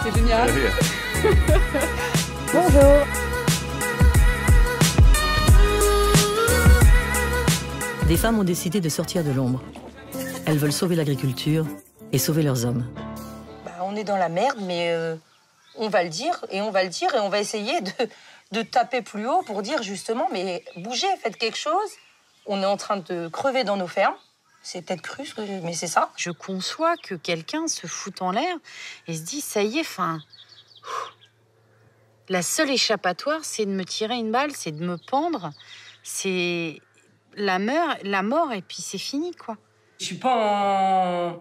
C'est génial. Bonjour. Des femmes ont décidé de sortir de l'ombre. Elles veulent sauver l'agriculture et sauver leurs hommes. On est dans la merde, mais on va le dire, et on va le dire, et on va essayer de taper plus haut pour dire justement, mais bougez, faites quelque chose. On est en train de crever dans nos fermes. C'est peut-être cru, mais c'est ça. Je conçois que quelqu'un se foute en l'air et se dit, ça y est, la seule échappatoire, c'est de me tirer une balle, c'est de me pendre, c'est la mort, et puis c'est fini, quoi. Je suis pas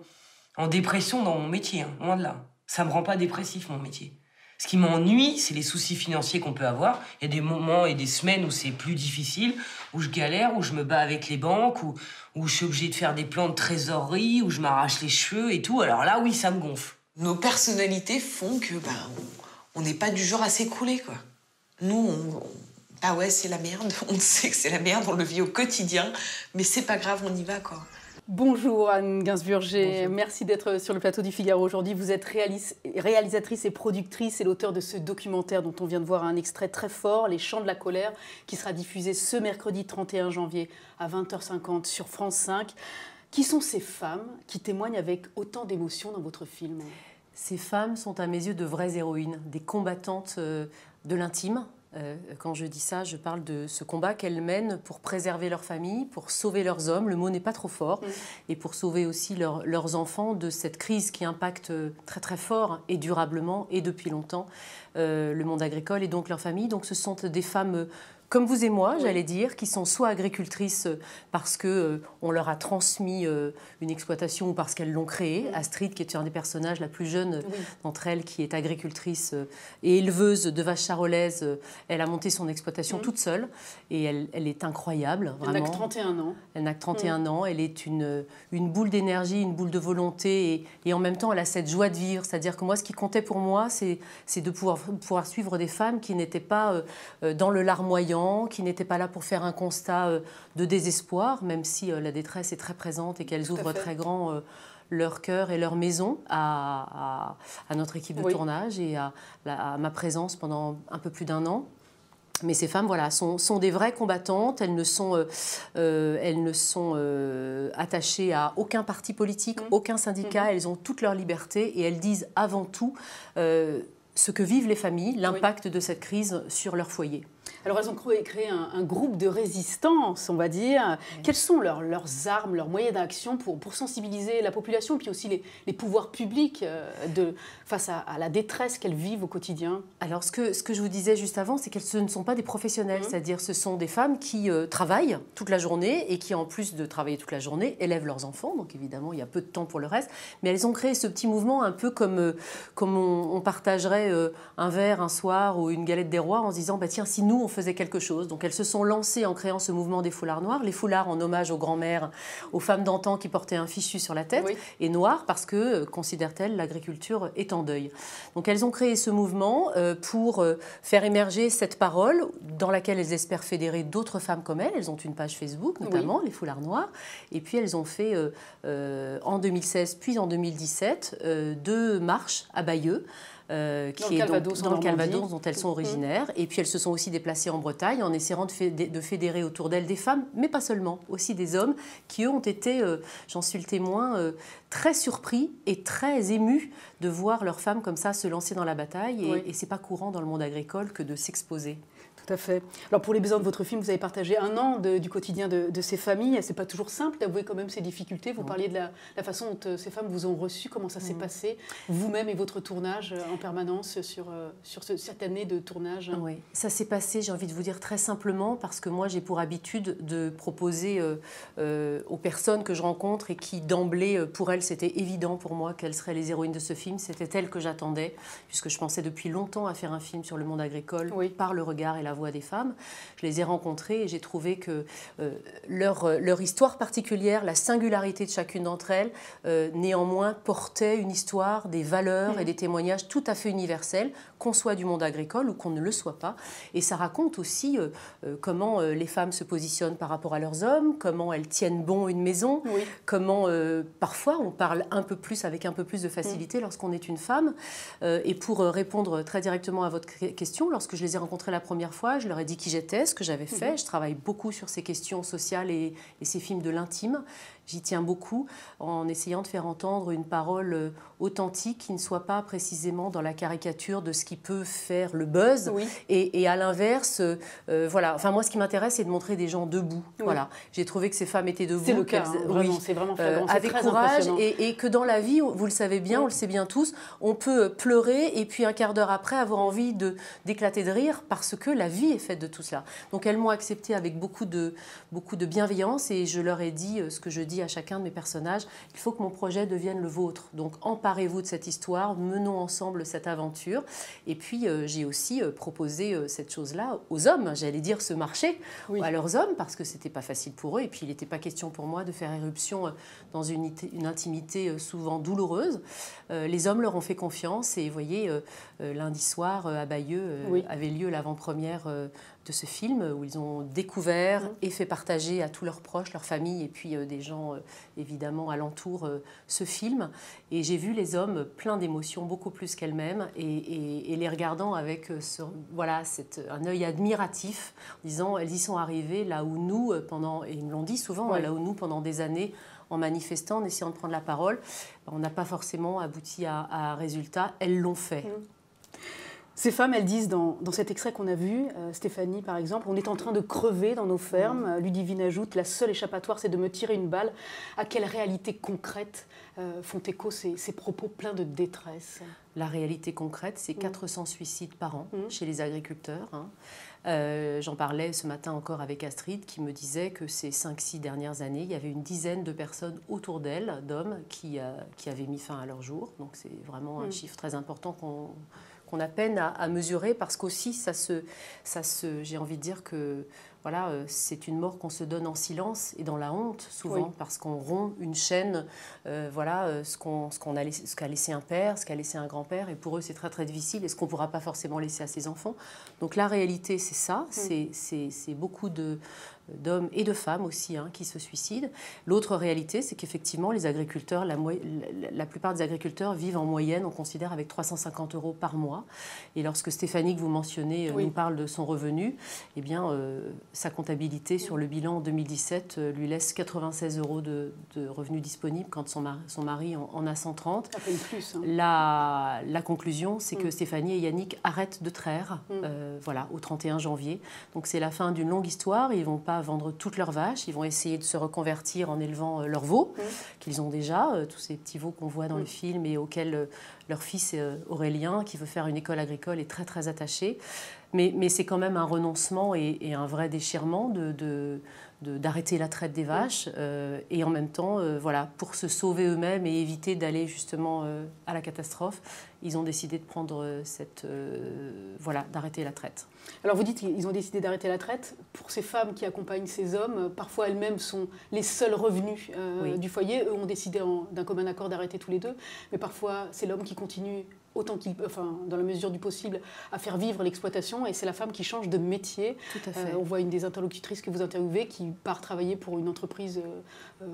en dépression dans mon métier, hein, loin de là. Ça me rend pas dépressif, mon métier. Ce qui m'ennuie, c'est les soucis financiers qu'on peut avoir. Il y a des moments et des semaines où c'est plus difficile, où je galère, où je me bats avec les banques, où je suis obligée de faire des plans de trésorerie, où je m'arrache les cheveux et tout. Alors là, oui, ça me gonfle. Nos personnalités font que on n'est pas du genre à s'écrouler, quoi. Nous, ah ouais, c'est la merde. On sait que c'est la merde, on le vit au quotidien, mais c'est pas grave, on y va, quoi. Bonjour Anne Gainsburger, merci d'être sur le plateau du Figaro aujourd'hui. Vous êtes réalisatrice et productrice et l'auteur de ce documentaire dont on vient de voir un extrait très fort, Les Chants de la colère, qui sera diffusé ce mercredi 31 janvier à 20h50 sur France 5. Qui sont ces femmes qui témoignent avec autant d'émotion dans votre film? Ces femmes sont à mes yeux de vraies héroïnes, des combattantes de l'intime. Quand je dis ça, je parle de ce combat qu'elles mènent pour préserver leur famille, pour sauver leurs hommes, le mot n'est pas trop fort, et pour sauver aussi leurs enfants de cette crise qui impacte très très fort et durablement et depuis longtemps le monde agricole et donc leur famille. Donc ce sont des femmes comme vous et moi, j'allais dire, qui sont soit agricultrices parce qu'on leur a transmis une exploitation ou parce qu'elles l'ont créée. Astrid, qui est un des personnages, la plus jeune d'entre elles, qui est agricultrice et éleveuse de vaches charolaises, elle a monté son exploitation toute seule et elle est incroyable, vraiment. Elle n'a que 31 ans. Elle n'a que 31 ans, elle est une boule d'énergie, une boule de volonté et en même temps, elle a cette joie de vivre. C'est-à-dire que moi, ce qui comptait pour moi, c'est de pouvoir suivre des femmes qui n'étaient pas dans le larmoyant, qui n'étaient pas là pour faire un constat de désespoir, même si la détresse est très présente et qu'elles ouvrent très grand leur cœur et leur maison à notre équipe de tournage et à ma présence pendant un peu plus d'1 an. Mais ces femmes, voilà, sont des vraies combattantes. Elles ne sont attachées à aucun parti politique, aucun syndicat. Elles ont toute leur liberté et elles disent avant tout ce que vivent les familles, l'impact de cette crise sur leur foyer. Alors elles ont créé un groupe de résistance, on va dire. Quelles sont leurs armes, leurs moyens d'action pour sensibiliser la population et puis aussi les pouvoirs publics face à la détresse qu'elles vivent au quotidien? Alors ce que je vous disais juste avant, c'est qu'elles ne sont pas des professionnels, c'est-à-dire ce sont des femmes qui travaillent toute la journée et qui en plus de travailler toute la journée élèvent leurs enfants, donc évidemment il y a peu de temps pour le reste, mais elles ont créé ce petit mouvement un peu comme on partagerait un verre un soir ou une galette des rois en se disant bah, tiens si nous on faisait quelque chose. Donc elles se sont lancées en créant ce mouvement des foulards noirs, les foulards en hommage aux grands-mères, aux femmes d'antan qui portaient un fichu sur la tête, et noirs parce que, considèrent-elles, l'agriculture est en deuil. Donc elles ont créé ce mouvement pour faire émerger cette parole dans laquelle elles espèrent fédérer d'autres femmes comme elles. Elles ont une page Facebook notamment, les foulards noirs, et puis elles ont fait en 2016 puis en 2017 2 marches à Bayeux, qui est dans le Calvados dont elles sont originaires. Et puis elles se sont aussi déplacées en Bretagne en essayant de fédérer autour d'elles des femmes, mais pas seulement, aussi des hommes qui eux ont été, j'en suis le témoin, très surpris et très émus de voir leurs femmes comme ça se lancer dans la bataille. Et c'est pas courant dans le monde agricole que de s'exposer. Tout à fait. Alors pour les besoins de votre film, vous avez partagé 1 an du quotidien de ces familles. C'est pas toujours simple d'avouer quand même ces difficultés. Vous parliez de la façon dont ces femmes vous ont reçu, comment ça s'est passé, vous-même et votre tournage en permanence sur cette année de tournage. Oui, ça s'est passé, j'ai envie de vous dire très simplement, parce que moi j'ai pour habitude de proposer aux personnes que je rencontre et qui d'emblée, pour elles, c'était évident pour moi qu'elles seraient les héroïnes de ce film. C'était elles que j'attendais, puisque je pensais depuis longtemps à faire un film sur le monde agricole par le regard et la voix des femmes. Je les ai rencontrées et j'ai trouvé que leur histoire particulière, la singularité de chacune d'entre elles, néanmoins portait une histoire, des valeurs et des témoignages tout à fait universels, qu'on soit du monde agricole ou qu'on ne le soit pas. Et ça raconte aussi comment les femmes se positionnent par rapport à leurs hommes, comment elles tiennent bon une maison, comment parfois on parle un peu plus, avec un peu plus de facilité lorsqu'on est une femme. Et pour répondre très directement à votre question, lorsque je les ai rencontrées la première fois, je leur ai dit qui j'étais, ce que j'avais fait. Je travaille beaucoup sur ces questions sociales et ces films de l'intime. J'y tiens beaucoup en essayant de faire entendre une parole authentique qui ne soit pas précisément dans la caricature de ce qui peut faire le buzz. Et à l'inverse, voilà. Enfin, moi, ce qui m'intéresse, c'est de montrer des gens debout. Voilà. J'ai trouvé que ces femmes étaient debout. C'est le cas, vraiment, c'est vraiment flagrant. Avec courage et que dans la vie, vous le savez bien, on le sait bien tous, on peut pleurer et puis un quart d'heure après avoir envie d'éclater de rire parce que la vie est faite de tout cela. Donc, elles m'ont accepté avec beaucoup de bienveillance et je leur ai dit ce que je dis à chacun de mes personnages, il faut que mon projet devienne le vôtre. Donc emparez-vous de cette histoire, menons ensemble cette aventure. Et puis j'ai aussi proposé cette chose-là aux hommes, j'allais dire ce marché à leurs hommes, parce que c'était pas facile pour eux. Et puis il n'était pas question pour moi de faire éruption dans une intimité souvent douloureuse. Les hommes leur ont fait confiance et vous voyez, lundi soir à Bayeux avait lieu l'avant-première de ce film où ils ont découvert et fait partager à tous leurs proches, leurs familles et puis des gens évidemment alentour ce film. Et j'ai vu les hommes pleins d'émotions, beaucoup plus qu'elles-mêmes, et les regardant avec un œil admiratif, en disant elles y sont arrivées là où nous, et ils me l'ont dit souvent, là où nous, pendant des années, en manifestant, en essayant de prendre la parole, on n'a pas forcément abouti à un résultat. Elles l'ont fait. Ces femmes, elles disent dans cet extrait qu'on a vu, Stéphanie par exemple, on est en train de crever dans nos fermes. Ludivine ajoute, la seule échappatoire c'est de me tirer une balle. À quelle réalité concrète font écho ces propos pleins de détresse? La réalité concrète, c'est 400 suicides par an chez les agriculteurs. J'en parlais ce matin encore avec Astrid qui me disait que ces 5-6 dernières années, il y avait une dizaine de personnes autour d'elle, d'hommes, qui avaient mis fin à leur jour. Donc c'est vraiment un chiffre très important qu'on a peine à mesurer parce qu'aussi j'ai envie de dire que voilà, c'est une mort qu'on se donne en silence et dans la honte souvent parce qu'on rompt une chaîne, ce qu'a laissé un père, ce qu'a laissé un grand-père et pour eux c'est très très difficile et ce qu'on ne pourra pas forcément laisser à ses enfants. Donc la réalité c'est ça, c'est beaucoup d'hommes et de femmes aussi qui se suicident. L'autre réalité, c'est qu'effectivement, les agriculteurs, la plupart des agriculteurs vivent en moyenne, on considère, avec 350 € par mois. Et lorsque Stéphanie, que vous mentionnez, nous parle de son revenu, eh bien, sa comptabilité sur le bilan en 2017 lui laisse 96 € de revenus disponibles quand son mari en a 130. Ça fait plus. La conclusion, c'est que Stéphanie et Yannick arrêtent de traire au 31 janvier. Donc c'est la fin d'une longue histoire. Ils ne vont pas vendre toutes leurs vaches, ils vont essayer de se reconvertir en élevant leurs veaux, qu'ils ont déjà, tous ces petits veaux qu'on voit dans le film et auxquels leur fils Aurélien, qui veut faire une école agricole, est très très attaché. Mais c'est quand même un renoncement et un vrai déchirement d'arrêter la traite des vaches et en même temps, pour se sauver eux-mêmes et éviter d'aller justement à la catastrophe, ils ont décidé de prendre d'arrêter la traite. Alors vous dites qu'ils ont décidé d'arrêter la traite. Pour ces femmes qui accompagnent ces hommes, parfois elles-mêmes sont les seuls revenus du foyer. Eux ont décidé d'un commun accord d'arrêter tous les deux. Mais parfois c'est l'homme qui continue dans la mesure du possible, à faire vivre l'exploitation. Et c'est la femme qui change de métier. Tout à fait. On voit une des interlocutrices que vous interviewez qui part travailler pour une entreprise,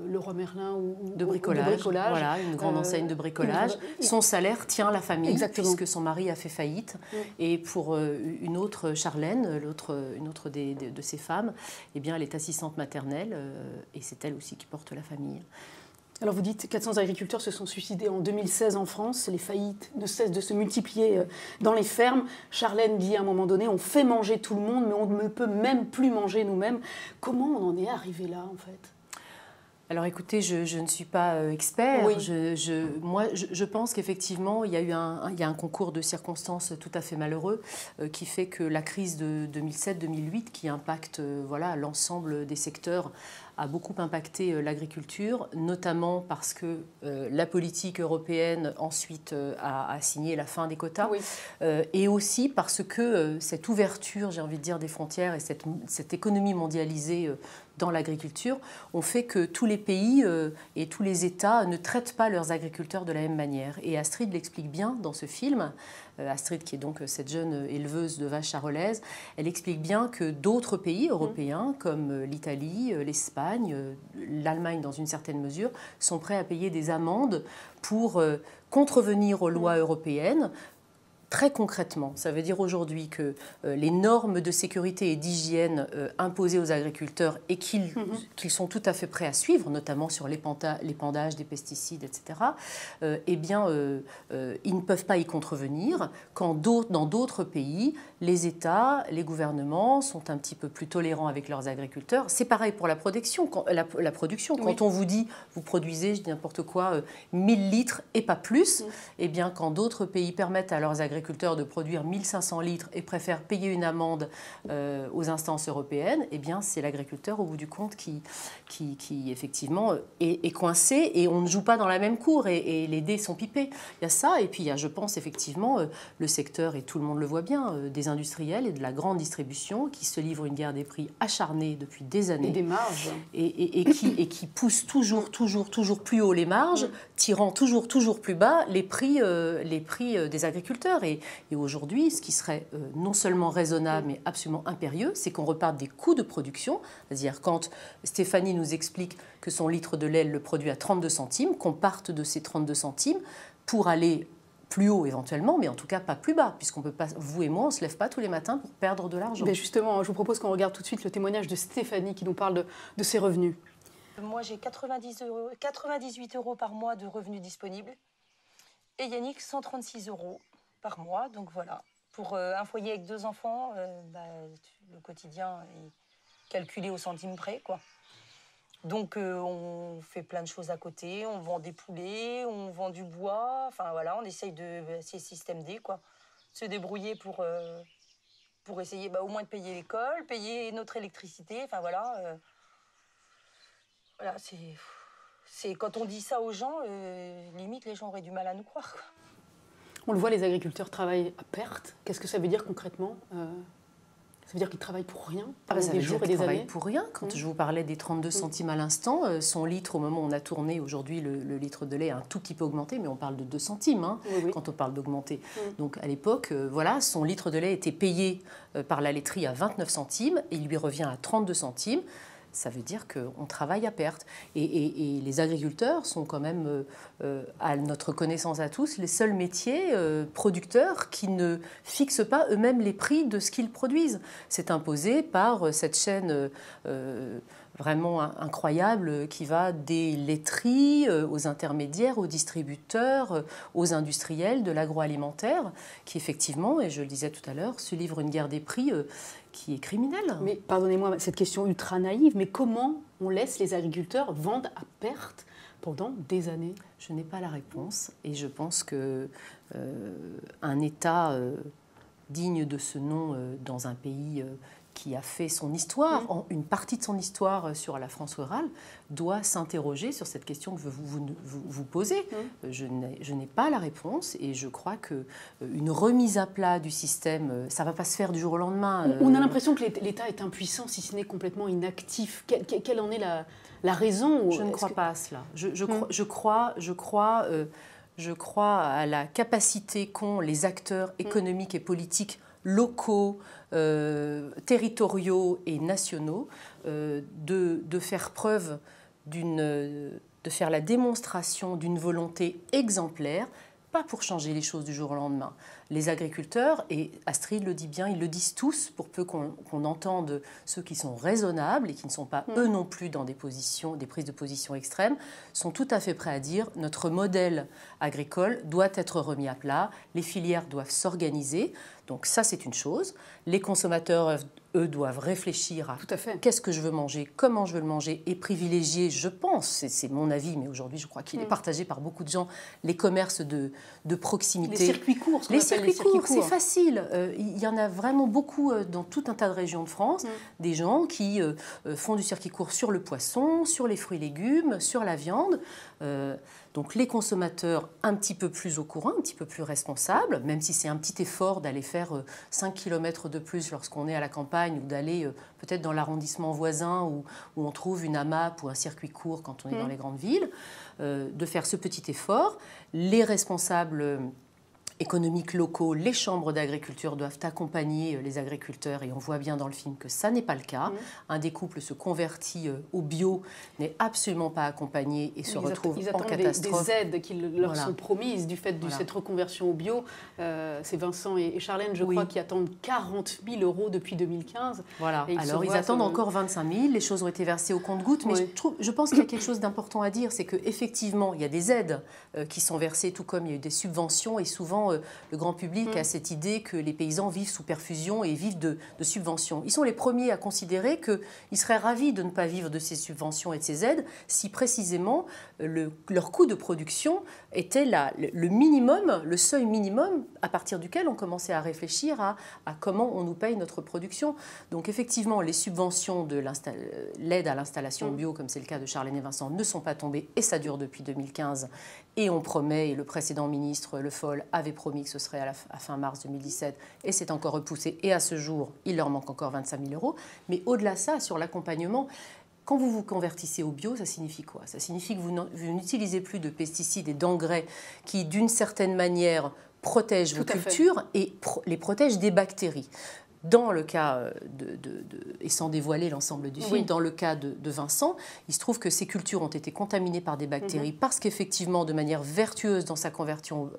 Leroy Merlin ou de bricolage. Voilà, une grande enseigne de bricolage. Son salaire tient la famille, puisque son mari a fait faillite. Et pour une autre, Charlène, une autre de ces femmes, eh bien, elle est assistante maternelle et c'est elle aussi qui porte la famille. Alors vous dites 400 agriculteurs se sont suicidés en 2016 en France. Les faillites ne cessent de se multiplier dans les fermes. Charlène dit à un moment donné, on fait manger tout le monde, mais on ne peut même plus manger nous-mêmes. Comment on en est arrivé là, en fait ? Alors écoutez, je ne suis pas expert. Oui. Moi, je pense qu'effectivement, il y a un concours de circonstances tout à fait malheureux qui fait que la crise de 2007-2008, qui impacte voilà, l'ensemble des secteurs, a beaucoup impacté l'agriculture, notamment parce que la politique européenne ensuite a signé la fin des quotas, Oui. Et aussi parce que cette ouverture, j'ai envie de dire, des frontières et cette économie mondialisée dans l'agriculture ont fait que tous les pays et tous les États ne traitent pas leurs agriculteurs de la même manière. Et Astrid l'explique bien dans ce film. Astrid, qui est donc cette jeune éleveuse de vaches charolaises, elle explique bien que d'autres pays européens, comme l'Italie, l'Espagne, l'Allemagne dans une certaine mesure, sont prêts à payer des amendes pour contrevenir aux lois européennes. Très concrètement, ça veut dire aujourd'hui que les normes de sécurité et d'hygiène imposées aux agriculteurs et qu'ils sont tout à fait prêts à suivre, notamment sur l'épandage des pesticides, etc., eh bien, ils ne peuvent pas y contrevenir quand dans d'autres pays, les États, les gouvernements sont un petit peu plus tolérants avec leurs agriculteurs. C'est pareil pour la production. La production, quand on vous dit, vous produisez, je dis n'importe quoi, 1000 litres et pas plus, eh bien, quand d'autres pays permettent à leurs agriculteurs de produire 1500 litres et préfèrent payer une amende aux instances européennes, eh bien, c'est l'agriculteur, au bout du compte, qui effectivement, est coincé et on ne joue pas dans la même cour et les dés sont pipés. Il y a ça, et puis il y a, je pense, effectivement, le secteur, et tout le monde le voit bien, des industriels et de la grande distribution qui se livrent une guerre des prix acharnée depuis des années. Et des marges. Et qui poussent toujours plus haut les marges, tirant toujours plus bas les prix des agriculteurs. Et aujourd'hui, ce qui serait non seulement raisonnable, mais absolument impérieux, c'est qu'on reparte des coûts de production. C'est-à-dire quand Stéphanie nous explique que son litre de lait le produit à 32 centimes, qu'on parte de ces 32 centimes pour aller plus haut éventuellement, mais en tout cas pas plus bas, puisqu'on peut pas, vous et moi, on ne se lève pas tous les matins pour perdre de l'argent. Mais justement, je vous propose qu'on regarde tout de suite le témoignage de Stéphanie qui nous parle de ses revenus. Moi, j'ai 98 € par mois de revenus disponibles. Et Yannick, 136 € par mois. Donc voilà, pour un foyer avec 2 enfants, le quotidien est calculé au centime près, quoi. Donc on fait plein de choses à côté, on vend des poulets, on vend du bois, enfin voilà, on essaye c'est système D, quoi. Se débrouiller pour essayer au moins de payer l'école, payer notre électricité, enfin voilà. Voilà, c'est quand on dit ça aux gens, limite les gens auraient du mal à nous croire, quoi. On le voit, les agriculteurs travaillent à perte. Qu'est-ce que ça veut dire concrètement ? Ça veut dire qu'ils travaillent pour rien pendant des jours et des années ? Pour rien. Quand je vous parlais des 32 centimes à l'instant, son litre, au moment où on a tourné, aujourd'hui, le litre de lait a un tout petit peu augmenté, mais on parle de 2 centimes quand on parle d'augmenter. Donc à l'époque, voilà, son litre de lait était payé par la laiterie à 29 centimes et il lui revient à 32 centimes. Ça veut dire qu'on travaille à perte. Et les agriculteurs sont quand même, à notre connaissance à tous, les seuls métiers producteurs qui ne fixent pas eux-mêmes les prix de ce qu'ils produisent. C'est imposé par cette chaîne vraiment incroyable qui va des laiteries aux intermédiaires, aux distributeurs, aux industriels de l'agroalimentaire, qui effectivement, et je le disais tout à l'heure, se livrent une guerre des prix qui est criminelle. Mais pardonnez-moi cette question ultra naïve, mais comment on laisse les agriculteurs vendre à perte pendant des années ? Je n'ai pas la réponse et je pense que un État digne de ce nom dans un pays qui a fait son histoire, une partie de son histoire sur la France rurale, doit s'interroger sur cette question que vous posez. Je n'ai pas la réponse et je crois qu'une remise à plat du système, ça ne va pas se faire du jour au lendemain. On a l'impression que l'État est impuissant, si ce n'est complètement inactif. Quelle en est la raison ? Je ne crois pas à cela. Je crois à la capacité qu'ont les acteurs économiques et politiques locaux, territoriaux et nationaux, de faire preuve de faire la démonstration d'une volonté exemplaire, pas pour changer les choses du jour au lendemain. Les agriculteurs, et Astrid le dit bien, ils le disent tous, pour peu qu'on entende ceux qui sont raisonnables et qui ne sont pas eux non plus dans des prises de position extrêmes, sont tout à fait prêts à dire notre modèle agricole doit être remis à plat, les filières doivent s'organiser. Donc ça, c'est une chose. Les consommateurs eux doivent réfléchir à, Tout à fait. qu'est-ce que je veux manger, comment je veux le manger, et privilégier, je pense, c'est mon avis, mais aujourd'hui je crois qu'il est partagé par beaucoup de gens, les commerces de proximité. Les circuits courts, ce qu'on Les appelle circuits courts, c'est facile. Il y en a vraiment beaucoup dans tout un tas de régions de France, des gens qui font du circuit court sur le poisson, sur les fruits et légumes, sur la viande. Donc les consommateurs un petit peu plus au courant, un petit peu plus responsables, même si c'est un petit effort d'aller faire 5 km de plus lorsqu'on est à la campagne ou d'aller peut-être dans l'arrondissement voisin où on trouve une AMAP ou un circuit court quand on est dans les grandes villes, de faire ce petit effort. Les responsables économiques locaux, les chambres d'agriculture doivent accompagner les agriculteurs et on voit bien dans le film que ça n'est pas le cas. Un des couples se convertit au bio, n'est absolument pas accompagné et se retrouve en catastrophe. Des aides qui leur sont promises du fait de cette reconversion au bio. C'est Vincent et Charlène, je crois, qui attendent 40 000 € depuis 2015. Voilà. Alors ils attendent encore 25 000, les choses ont été versées au compte-gouttes, mais je pense qu'il y a quelque chose d'important à dire, c'est qu'effectivement, il y a des aides qui sont versées, tout comme il y a eu des subventions et souvent le grand public a cette idée que les paysans vivent sous perfusion et vivent de subventions. Ils sont les premiers à considérer qu'ils seraient ravis de ne pas vivre de ces subventions et de ces aides si précisément leur coût de production était le minimum, le seuil minimum à partir duquel on commençait à réfléchir à comment on nous paye notre production. Donc effectivement, les subventions de l'aide à l'installation bio, comme c'est le cas de Charlène et Vincent, ne sont pas tombées et ça dure depuis 2015. Et on promet, et le précédent ministre Le Foll avait promis que ce serait à fin mars 2017, et c'est encore repoussé. Et à ce jour, il leur manque encore 25 000 €. Mais au-delà de ça, sur l'accompagnement, quand vous vous convertissez au bio, ça signifie quoi? Ça signifie que vous n'utilisez plus de pesticides et d'engrais qui, d'une certaine manière, protègent vos cultures et les protègent des bactéries. Dans le cas et sans dévoiler l'ensemble du film, dans le cas de Vincent, il se trouve que ces cultures ont été contaminées par des bactéries parce qu'effectivement, de manière vertueuse dans sa conversion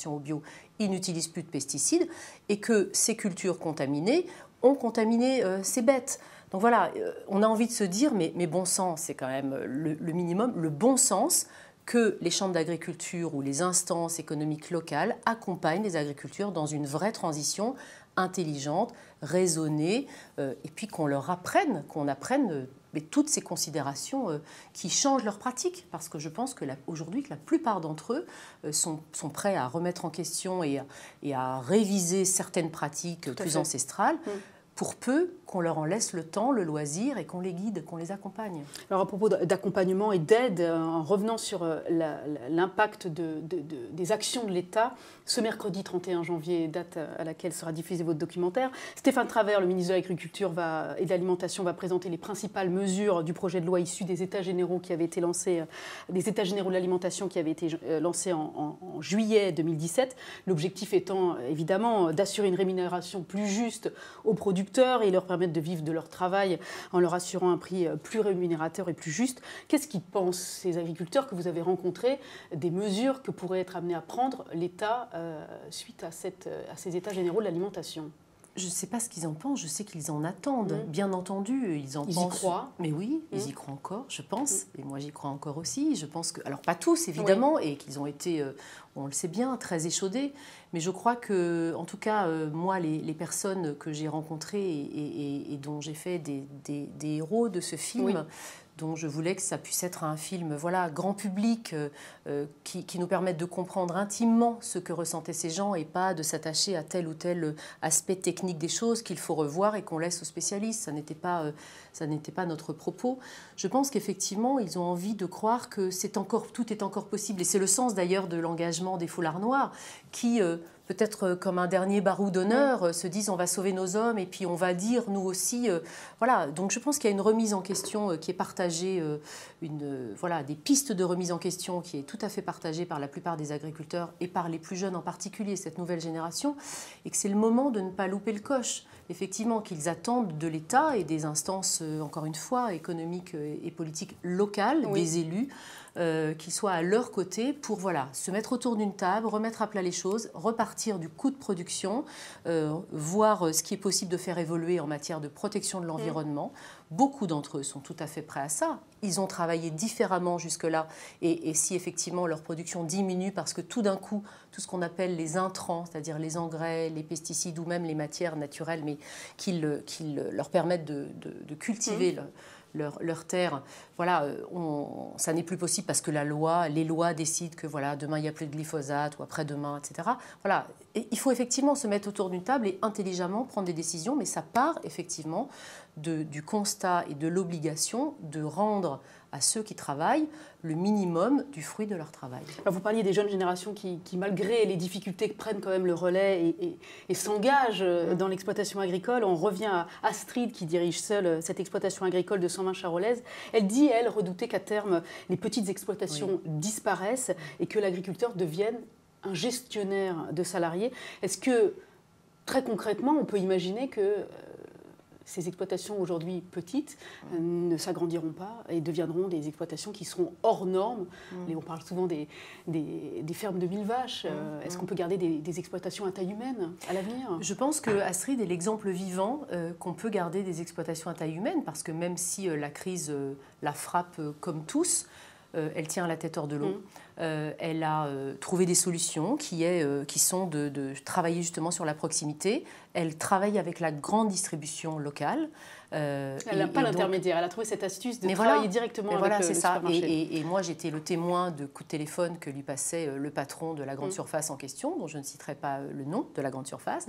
au bio, il n'utilise plus de pesticides et que ces cultures contaminées ont contaminé ces bêtes. Donc voilà, on a envie de se dire, mais bon sens, c'est quand même le minimum, le bon sens que les chambres d'agriculture ou les instances économiques locales accompagnent les agriculteurs dans une vraie transition intelligente, raisonnée, et puis qu'on apprenne toutes ces considérations qui changent leurs pratiques. Parce que je pense qu'aujourd'hui, la plupart d'entre eux sont prêts à remettre en question et à réviser certaines pratiques plus ancestrales, pour peu qu'on leur en laisse le temps, le loisir, et qu'on les guide, qu'on les accompagne. Alors à propos d'accompagnement et d'aide, en revenant sur l'impact des actions de l'État, ce mercredi 31 janvier, date à laquelle sera diffusé votre documentaire, Stéphane Travert, le ministre de l'Agriculture et de l'Alimentation, va présenter les principales mesures du projet de loi issu des États généraux qui avaient été lancés, des États généraux de l'alimentation qui avaient été lancés en juillet 2017. L'objectif étant évidemment d'assurer une rémunération plus juste aux producteurs et leur permettre de vivre de leur travail en leur assurant un prix plus rémunérateur et plus juste. Qu'est-ce qu'ils pensent, ces agriculteurs que vous avez rencontrés, des mesures que pourrait être amené à prendre l'État suite à ces États généraux de l'alimentation? Je ne sais pas ce qu'ils en pensent, je sais qu'ils en attendent. Bien entendu, ils pensent. Y croient. Mais oui, ils y croient encore, je pense. Et moi, j'y crois encore aussi. Je pense que, alors pas tous, évidemment, et qu'ils ont été, on le sait bien, très échaudés. Mais je crois que, en tout cas, moi, les personnes que j'ai rencontrées et dont j'ai fait des héros de ce film, dont je voulais que ça puisse être un film grand public qui nous permette de comprendre intimement ce que ressentaient ces gens et pas de s'attacher à tel ou tel aspect technique des choses qu'il faut revoir et qu'on laisse aux spécialistes. Ça n'était pas notre propos. Je pense qu'effectivement, ils ont envie de croire que tout est encore possible. Et c'est le sens d'ailleurs de l'engagement des Foulards Noirs qui... peut-être comme un dernier barou d'honneur, se disent on va sauver nos hommes et puis on va dire nous aussi. Voilà, donc je pense qu'il y a une remise en question qui est partagée, des pistes de remise en question qui est tout à fait partagée par la plupart des agriculteurs et par les plus jeunes en particulier, cette nouvelle génération, et que c'est le moment de ne pas louper le coche. Effectivement, qu'ils attendent de l'État et des instances, encore une fois, économiques et politiques locales, des élus, qu'ils soient à leur côté pour se mettre autour d'une table, remettre à plat les choses, repartir du coût de production, voir ce qui est possible de faire évoluer en matière de protection de l'environnement. Beaucoup d'entre eux sont tout à fait prêts à ça. Ils ont travaillé différemment jusque-là. Et si effectivement leur production diminue parce que tout d'un coup, tout ce qu'on appelle les intrants, c'est-à-dire les engrais, les pesticides ou même les matières naturelles, mais qui leur permettent de cultiver leur terre, ça n'est plus possible parce que les lois décident que demain il n'y a plus de glyphosate ou après-demain, etc. Et il faut effectivement se mettre autour d'une table et intelligemment prendre des décisions, mais ça part effectivement du constat et de l'obligation de rendre à ceux qui travaillent le minimum du fruit de leur travail. Alors vous parliez des jeunes générations qui, malgré les difficultés, prennent quand même le relais et s'engagent dans l'exploitation agricole. On revient à Astrid qui dirige seule cette exploitation agricole de 120 charolaises. Elle dit, elle, redouter qu'à terme, les petites exploitations disparaissent et que l'agriculteur devienne un gestionnaire de salariés. Est-ce que, très concrètement, on peut imaginer que ces exploitations aujourd'hui petites ne s'agrandiront pas et deviendront des exploitations qui seront hors normes. Et on parle souvent des fermes de 1000 vaches. Est-ce qu'on peut garder des exploitations à taille humaine à l'avenir? Je pense que Astrid est l'exemple vivant qu'on peut garder des exploitations à taille humaine, parce que même si la crise la frappe comme tous, elle tient la tête hors de l'eau. Elle a trouvé des solutions qui sont de travailler justement sur la proximité. Elle travaille avec la grande distribution locale. Elle n'a pas l'intermédiaire. Elle a trouvé cette astuce de travailler directement avec le supermarché. Et moi, j'étais le témoin de coups de téléphone que lui passait le patron de la grande surface en question, dont je ne citerai pas le nom de la grande surface,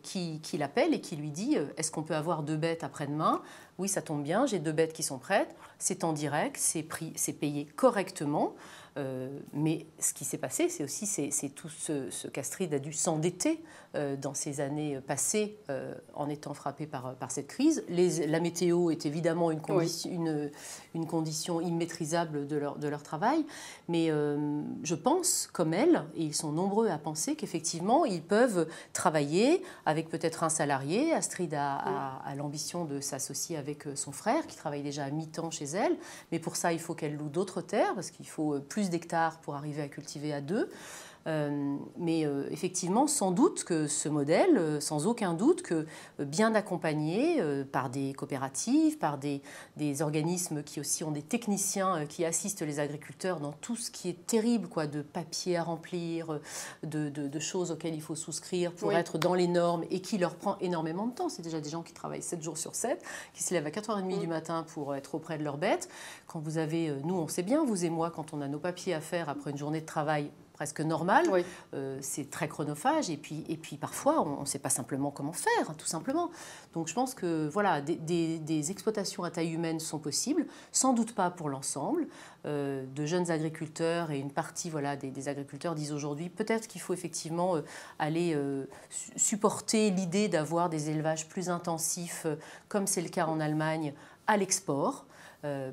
qui l'appelle et qui lui dit « Est-ce qu'on peut avoir 2 bêtes après-demain ? Oui, ça tombe bien, j'ai 2 bêtes qui sont prêtes. C'est en direct, c'est payé correctement. » Mais ce qui s'est passé, c'est tout ce qu'Astrid a dû s'endetter dans ces années passées en étant frappée par cette crise. La météo est évidemment une condition immaîtrisable de leur travail, mais je pense, comme elle, et ils sont nombreux à penser qu'effectivement, ils peuvent travailler avec peut-être un salarié. Astrid a l'ambition de s'associer avec son frère, qui travaille déjà à mi-temps chez elle, mais pour ça, il faut qu'elle loue d'autres terres, parce qu'il faut plus d'hectares pour arriver à cultiver à 2. Mais effectivement, sans doute que ce modèle, sans aucun doute que bien accompagné par des coopératives, par des organismes qui aussi ont des techniciens qui assistent les agriculteurs dans tout ce qui est terrible, de papiers à remplir, de choses auxquelles il faut souscrire pour être dans les normes et qui leur prend énormément de temps. C'est déjà des gens qui travaillent 7 jours sur 7, qui se lèvent à 4h30 du matin pour être auprès de leurs bêtes. Quand vous avez, nous on sait bien, vous et moi, quand on a nos papiers à faire après une journée de travail presque normal, c'est très chronophage et puis parfois on ne sait pas simplement comment faire, tout simplement. Donc je pense que des exploitations à taille humaine sont possibles, sans doute pas pour l'ensemble. De jeunes agriculteurs et une partie des agriculteurs disent aujourd'hui peut-être qu'il faut effectivement aller supporter l'idée d'avoir des élevages plus intensifs, comme c'est le cas en Allemagne, à l'export.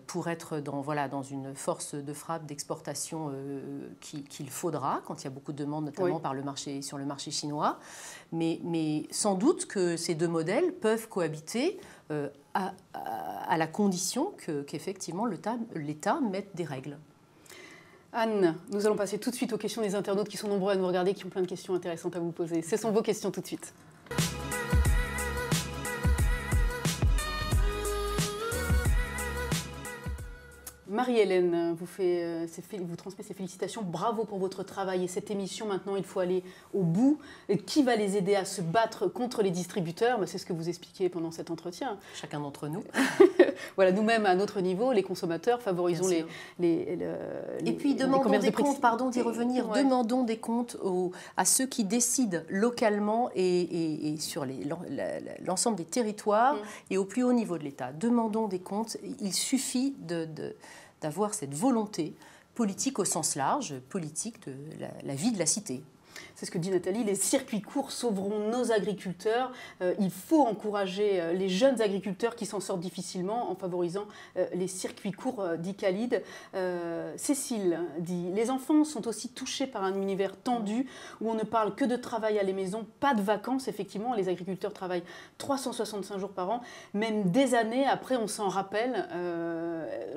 Pour être dans une force de frappe d'exportation qu'il faudra, quand il y a beaucoup de demandes, notamment sur le marché chinois. Mais sans doute que ces 2 modèles peuvent cohabiter à la condition qu'effectivement l'État mette des règles. Anne, nous allons passer tout de suite aux questions des internautes qui sont nombreux à nous regarder, qui ont plein de questions intéressantes à vous poser. Ce sont vos questions tout de suite. Marie-Hélène vous transmet ses félicitations. Bravo pour votre travail. Et cette émission, maintenant, il faut aller au bout. Et qui va les aider à se battre contre les distributeurs? C'est ce que vous expliquez pendant cet entretien. Chacun d'entre nous. Nous-mêmes, à notre niveau, les consommateurs, favorisons les et puis, demandons des comptes, pardon d'y revenir, demandons des comptes à ceux qui décident localement et sur l'ensemble des territoires et au plus haut niveau de l'État. Demandons des comptes. Il suffit d'avoir cette volonté politique au sens large, politique de la vie de la cité. C'est ce que dit Nathalie, les circuits courts sauveront nos agriculteurs. Il faut encourager les jeunes agriculteurs qui s'en sortent difficilement en favorisant les circuits courts, dit Khalid. Cécile dit, les enfants sont aussi touchés par un univers tendu où on ne parle que de travail à la maison, pas de vacances. Effectivement, les agriculteurs travaillent 365 jours par an, même des années après, on s'en rappelle.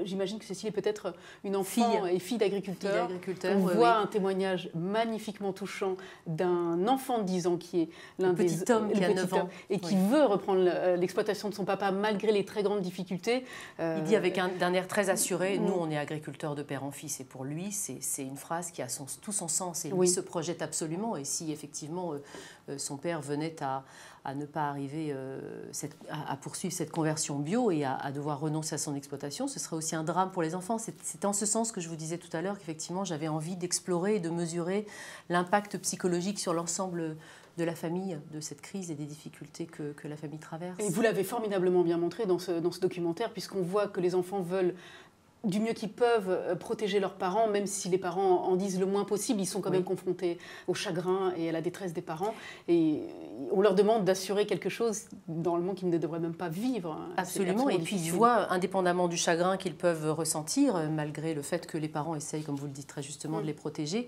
J'imagine que Cécile est peut-être une enfant et fille d'agriculteur. On voit un témoignage magnifiquement touchant d'un enfant de 10 ans qui est l'un des petit homme qui a 9 ans et qui veut reprendre l'exploitation de son papa malgré les très grandes difficultés. Il dit avec d'un air très assuré, nous on est agriculteurs de père en fils, et pour lui c'est une phrase qui a tout son sens, et lui se projette absolument, et si effectivement son père venait à ne pas arriver à poursuivre cette conversion bio et à devoir renoncer à son exploitation, ce serait aussi un drame pour les enfants. C'est en ce sens que je vous disais tout à l'heure qu'effectivement j'avais envie d'explorer et de mesurer l'impact psychologique sur l'ensemble de la famille, de cette crise et des difficultés que la famille traverse. Et vous l'avez formidablement bien montré dans ce documentaire, puisqu'on voit que les enfants veulent du mieux qu'ils peuvent protéger leurs parents, même si les parents en disent le moins possible, ils sont quand même confrontés au chagrin et à la détresse des parents. Et on leur demande d'assurer quelque chose, normalement, qu'ils ne devraient même pas vivre. Absolument, et puis ils voient, indépendamment du chagrin qu'ils peuvent ressentir, malgré le fait que les parents essayent, comme vous le dites très justement, de les protéger,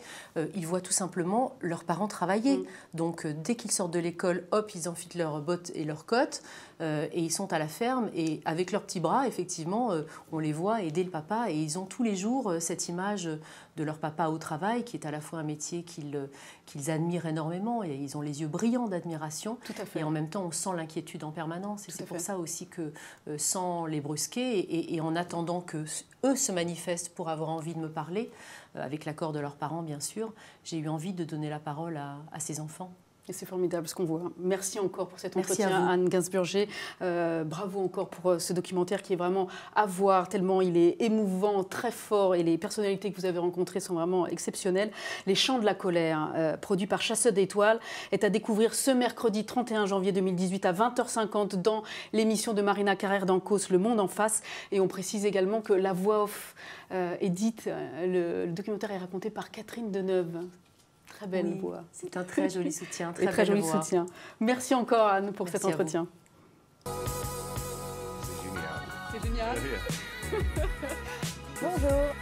ils voient tout simplement leurs parents travailler. Donc dès qu'ils sortent de l'école, hop, ils enfilent leurs bottes et leurs cottes, et ils sont à la ferme, et avec leurs petits bras, effectivement, on les voit aider le papa, et ils ont tous les jours cette image de leur papa au travail, qui est à la fois un métier qu'ils admirent énormément, et ils ont les yeux brillants d'admiration, et en même temps on sent l'inquiétude en permanence, et c'est pour ça aussi que sans les brusquer, et en attendant que eux se manifestent pour avoir envie de me parler, avec l'accord de leurs parents bien sûr, j'ai eu envie de donner la parole à ces enfants. Et c'est formidable ce qu'on voit. Merci encore pour cet entretien, Anne Gainsburger. Bravo encore pour ce documentaire qui est vraiment à voir, tellement il est émouvant, très fort, et les personnalités que vous avez rencontrées sont vraiment exceptionnelles. Les Chants de la colère, produit par Chasseur d'étoiles, est à découvrir ce mercredi 31 janvier 2018 à 20h50 dans l'émission de Marina Carrère d'Ancos, Le Monde en face. Et on précise également que la voix off est dite, le documentaire est raconté par Catherine Deneuve. Très belle voix. C'est un très joli soutien. Très joli soutien. Merci encore, Anne, pour cet entretien. C'est génial. C'est génial. Bonjour.